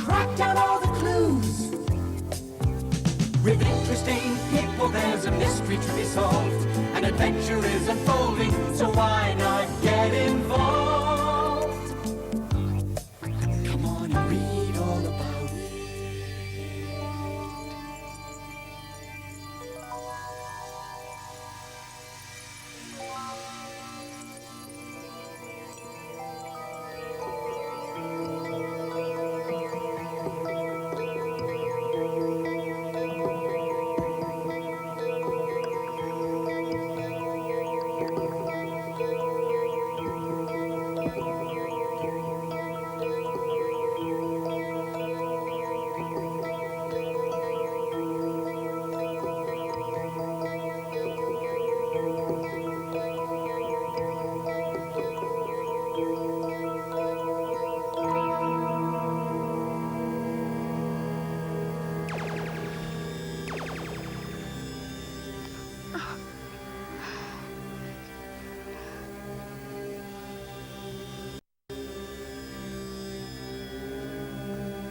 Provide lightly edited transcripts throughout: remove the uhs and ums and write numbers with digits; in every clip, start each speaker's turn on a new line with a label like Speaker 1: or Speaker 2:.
Speaker 1: track down all the clues. With interesting people, there's a mystery to be solved. An adventure is unfolding, so why not get involved? Come on and read all about it.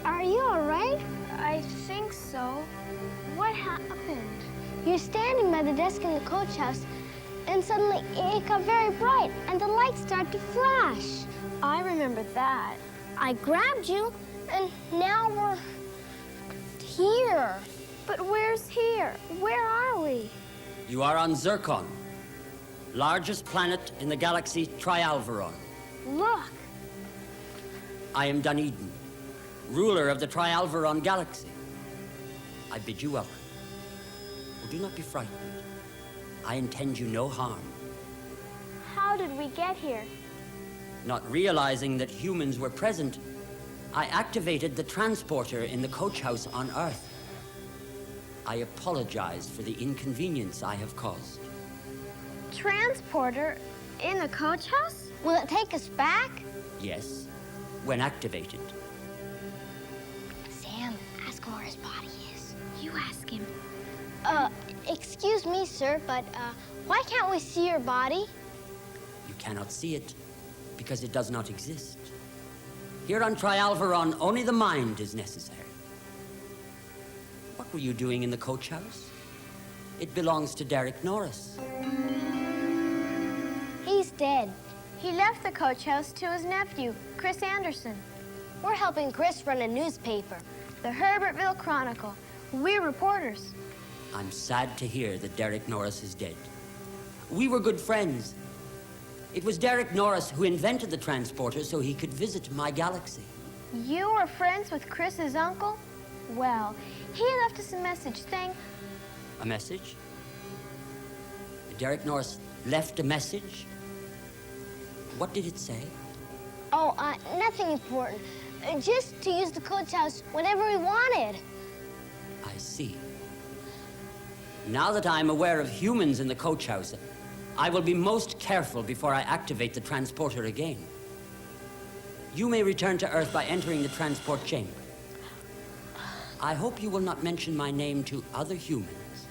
Speaker 2: Are you all right?
Speaker 3: I think so. What happened?
Speaker 2: You're standing by the desk in the coach house, and suddenly it got very bright, and the lights started to flash.
Speaker 3: I remember that.
Speaker 2: I grabbed you, and now we're here.
Speaker 3: But where's here? Where are we?
Speaker 4: You are on Zircon, largest planet in the galaxy Trialvaron.
Speaker 2: Look.
Speaker 4: I am Duneedon, ruler of the Trialvaron galaxy. I bid you welcome. Well, do not be frightened. I intend you no harm.
Speaker 3: How did we get here?
Speaker 4: Not realizing that humans were present, I activated the transporter in the coach house on Earth. I apologize for the inconvenience I have caused.
Speaker 3: Transporter in the coach house?
Speaker 2: Will it take us back?
Speaker 4: Yes, when activated.
Speaker 2: Sam, ask him where his body is.
Speaker 3: You ask him.
Speaker 2: Excuse me, sir, but, why can't we see your body?
Speaker 4: You cannot see it because it does not exist. Here on Trialvaron, only the mind is necessary. What were you doing in the coach house? It belongs to Derek Norris.
Speaker 2: He's dead.
Speaker 3: He left the coach house to his nephew, Chris Anderson.
Speaker 2: We're helping Chris run a newspaper.
Speaker 3: The Herbertville Chronicle. We're reporters.
Speaker 4: I'm sad to hear that Derek Norris is dead. We were good friends. It was Derek Norris who invented the transporter so he could visit my galaxy.
Speaker 3: You were friends with Chris's uncle? Well, he left us a message saying...
Speaker 4: A message? Derek Norris left a message? What did it say?
Speaker 2: Oh, nothing important. Just to use the coach house whenever we wanted.
Speaker 4: I see. Now that I'm aware of humans in the coach house, I will be most careful before I activate the transporter again. You may return to Earth by entering the transport chamber. I hope you will not mention my name to other humans.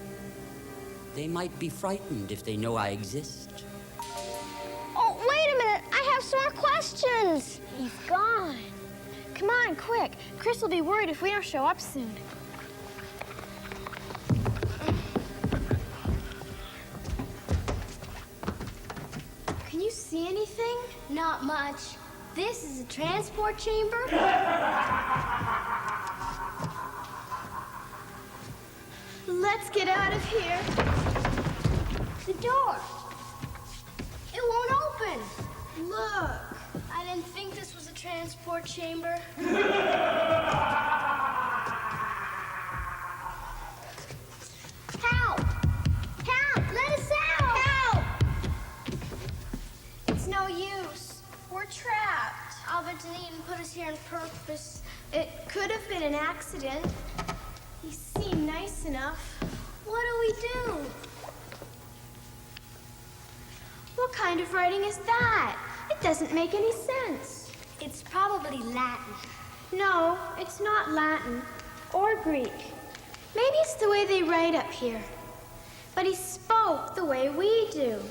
Speaker 4: They might be frightened if they know I exist.
Speaker 2: Oh, wait a minute. I have some more questions.
Speaker 3: He's gone. Come on, quick. Chris will be worried if we don't show up soon. Can you see anything?
Speaker 2: Not much. This is a transport chamber?
Speaker 3: Let's get out of here.
Speaker 2: The door. It won't open.
Speaker 3: Look.
Speaker 2: I didn't think this was a transport chamber. Help! Help! Let us out!
Speaker 3: Help! It's no use. We're trapped.
Speaker 2: Albert Duneedon put us here on purpose.
Speaker 3: It could have been an accident. He seemed nice enough.
Speaker 2: What do we do?
Speaker 3: What kind of writing is that? It doesn't make any sense.
Speaker 2: It's probably Latin.
Speaker 3: No, it's not Latin or Greek. Maybe it's the way they write up here. But he spoke the way we do.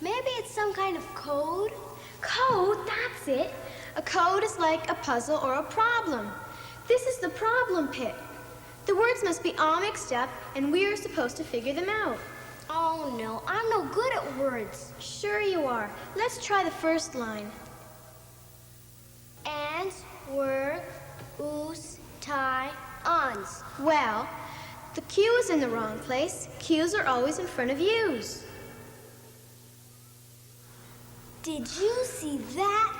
Speaker 2: Maybe it's some kind of code.
Speaker 3: Code, that's it. A code is like a puzzle or a problem. This is the problem pit. The words must be all mixed up, and we're supposed to figure them out.
Speaker 2: Oh no, I'm no good at words.
Speaker 3: Sure you are. Let's try the first line.
Speaker 2: Ands, were, oos, tie, ons.
Speaker 3: Well, the Q is in the wrong place. Q's are always in front of U's.
Speaker 2: Did you see that?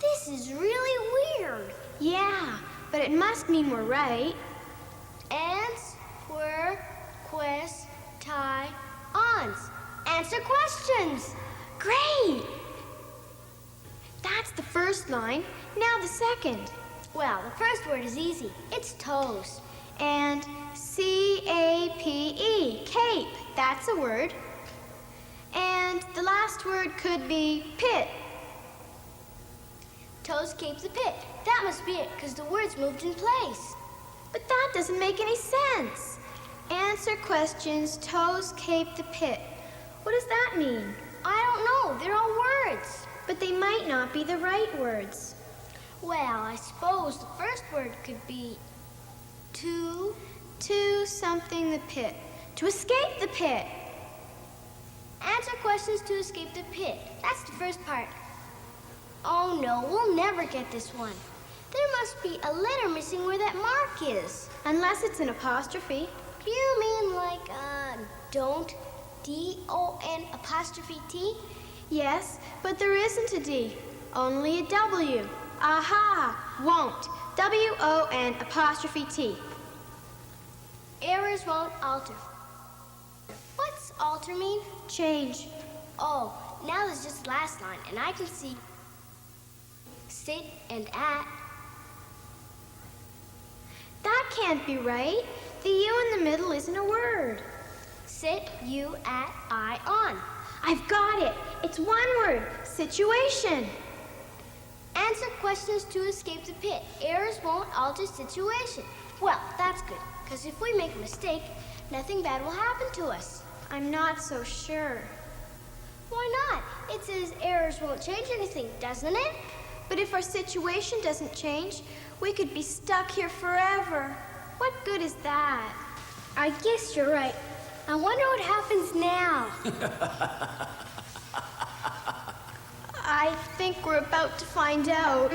Speaker 2: This is really weird.
Speaker 3: Yeah, but it must mean we're right.
Speaker 2: Ands, were, quest, tie, ons. Answer questions.
Speaker 3: Great! That's the first line. Now the second.
Speaker 2: Well, the first word is easy. It's toes.
Speaker 3: And C-A-P-E, cape. That's a word. And the last word could be pit.
Speaker 2: Toes cape the pit. That must be it, because the words moved in place.
Speaker 3: But that doesn't make any sense. Answer questions, toes cape the pit. What does that mean?
Speaker 2: I don't know. They're all words.
Speaker 3: But they might not be the right words.
Speaker 2: Well, I suppose the first word could be to.
Speaker 3: To something the pit. To escape the pit.
Speaker 2: Answer questions to escape the pit. That's the first part. Oh no, we'll never get this one. There must be a letter missing where that mark is.
Speaker 3: Unless it's an apostrophe.
Speaker 2: You mean like, don't? D-O-N apostrophe T?
Speaker 3: Yes, but there isn't a D. Only a W. Aha! Won't. W-O-N apostrophe T.
Speaker 2: Errors won't alter. What's alter mean?
Speaker 3: Change.
Speaker 2: Oh, now there's just the last line, and I can see sit and at.
Speaker 3: That can't be right. The U in the middle isn't a word.
Speaker 2: Sit, you, at, I, on.
Speaker 3: I've got it. It's one word. Situation.
Speaker 2: Answer questions to escape the pit. Errors won't alter situation. Well, that's good, because if we make a mistake, nothing bad will happen to us.
Speaker 3: I'm not so sure.
Speaker 2: Why not? It says errors won't change anything, doesn't it?
Speaker 3: But if our situation doesn't change, we could be stuck here forever. What good is that?
Speaker 2: I guess you're right. I wonder what happens now.
Speaker 3: I think we're about to find out.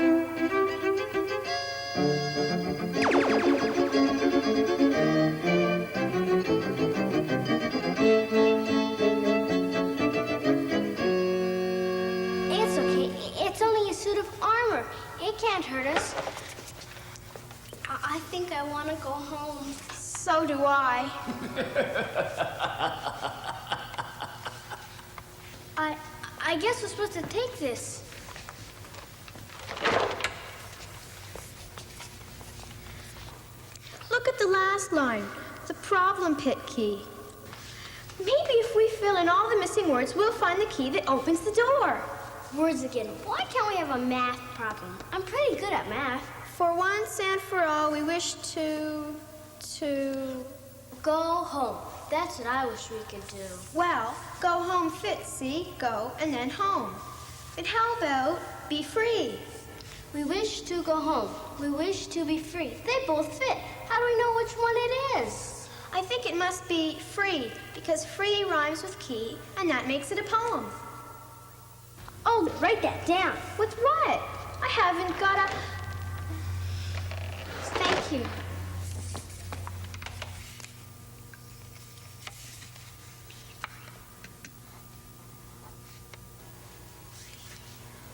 Speaker 2: It's okay. It's only a suit of armor. It can't hurt us. I think I want to go home.
Speaker 3: So do I.
Speaker 2: I guess we're supposed to take this.
Speaker 3: Look at the last line, the problem pit key. Maybe if we fill in all the missing words, we'll find the key that opens the door.
Speaker 2: Words again. Why can't we have a math problem? I'm pretty good at math.
Speaker 3: For once and for all, we wish to
Speaker 2: Go home. That's what I wish we could do.
Speaker 3: well, go home fits, see? Go and then home. But how about be free?
Speaker 2: We wish to go home. We wish to be free. They both fit. How do we know which one it is?
Speaker 3: I think it must be free, because free rhymes with key, and that makes it a poem.
Speaker 2: Oh, write that down.
Speaker 3: With what? I haven't got a... Thank you.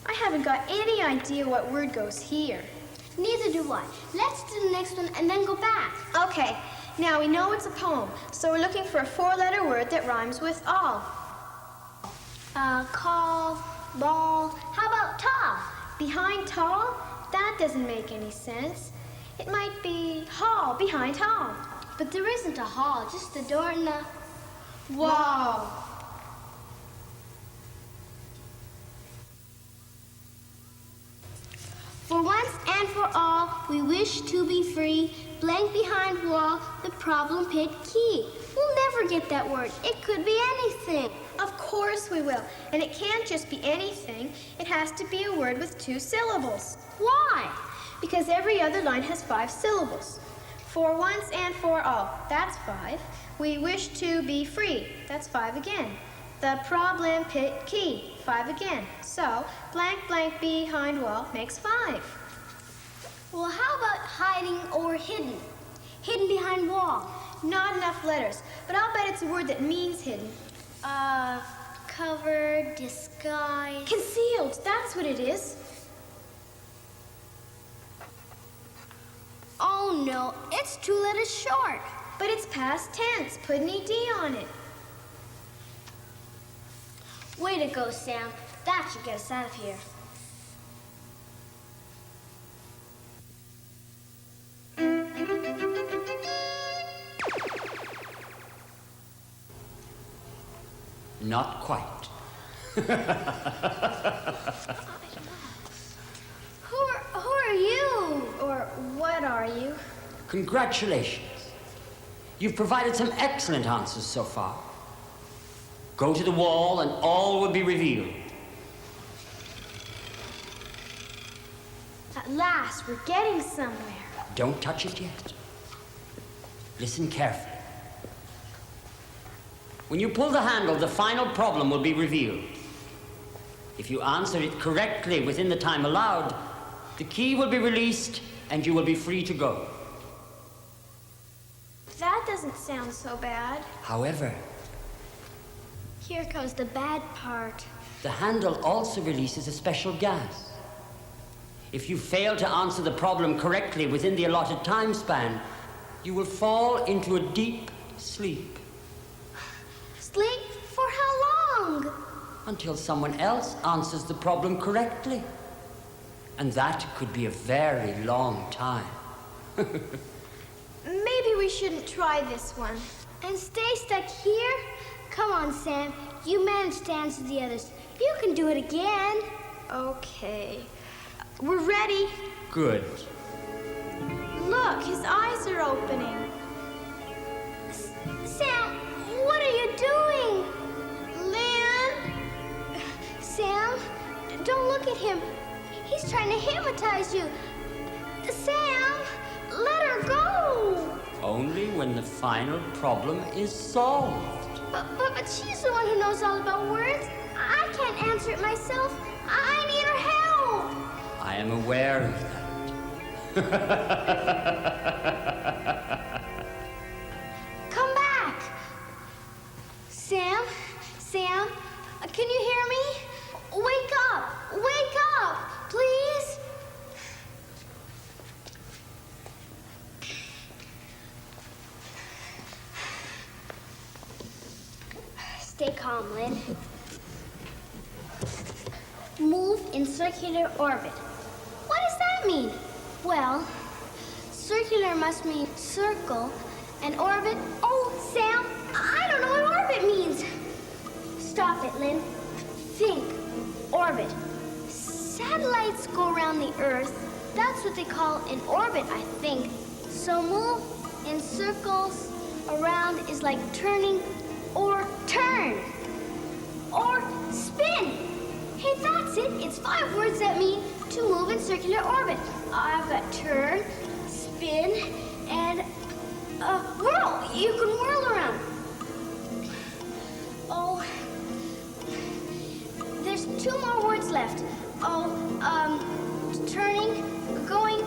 Speaker 3: I haven't got any idea what word goes here.
Speaker 2: Neither do I. Let's do the next one and then go back.
Speaker 3: Okay, now we know it's a poem, so we're looking for a four-letter word that rhymes with all.
Speaker 2: Call, ball. How about tall?
Speaker 3: Behind tall? That doesn't make any sense. It might be hall, behind hall.
Speaker 2: But there isn't a hall, just the door and the...
Speaker 3: Whoa!
Speaker 2: For once and for all, we wish to be free. Blank behind wall, the problem pit key. We'll never get that word. It could be anything.
Speaker 3: Of course. course we will. And it can't just be anything. It has to be a word with 2 syllables.
Speaker 2: Why?
Speaker 3: Because every other line has 5 syllables. For once and for all, that's 5. We wish to be free, that's 5 again. The problem pit key, 5 again. So, blank blank behind wall makes 5.
Speaker 2: Well, how about hiding or hidden? Hidden behind wall.
Speaker 3: Not enough letters, but I'll bet it's a word that means hidden.
Speaker 2: Covered, disguised.
Speaker 3: Concealed, that's what it is.
Speaker 2: Oh no, it's 2 letters short.
Speaker 3: But it's past tense, put an ED on it.
Speaker 2: Way to go, Sam. That should get us out of here.
Speaker 4: Not quite.
Speaker 2: Who are you?
Speaker 3: Or what are you?
Speaker 4: Congratulations. You've provided some excellent answers so far. Go to the wall and all will be revealed.
Speaker 3: At last, we're getting somewhere.
Speaker 4: Don't touch it yet. Listen carefully. When you pull the handle, the final problem will be revealed. If you answer it correctly within the time allowed, the key will be released and you will be free to go.
Speaker 3: That doesn't sound so bad.
Speaker 4: However,
Speaker 2: Here comes the bad part.
Speaker 4: the handle also releases a special gas. If you fail to answer the problem correctly within the allotted time span, you will fall into a deep sleep
Speaker 2: Sleep for how long?
Speaker 4: until someone else answers the problem correctly. And that could be a very long time.
Speaker 3: Maybe we shouldn't try this one.
Speaker 2: And stay stuck here? Come on, Sam. You managed to answer the others. You can do it again.
Speaker 3: Okay. We're ready.
Speaker 4: Good.
Speaker 3: Look, his eyes are opening.
Speaker 2: Sam, what are you doing?
Speaker 3: Lynn!
Speaker 2: Sam, don't look at him. He's trying to hypnotize you. Sam, let her go.
Speaker 4: Only when the final problem is solved.
Speaker 2: But she's the one who knows all about words. I can't answer it myself. I need her help.
Speaker 4: I am aware of that.
Speaker 2: Come back. Sam, can you hear me? Wake up, please. Stay calm, Lynn. Move in circular orbit. What does that mean? Well, circular must mean circle, and orbit... Oh, Sam, I don't know what orbit means. Stop it, Lynn. Think. Orbit. Satellites go around the Earth. That's what they call an orbit, I think. So move in circles around is like turning or turn or spin. Hey, that's it. It's 5 words that mean to move in circular orbit. I've got turn, spin, and whirl. You can whirl around. Oh, there's 2 more words left. Oh, turning, going,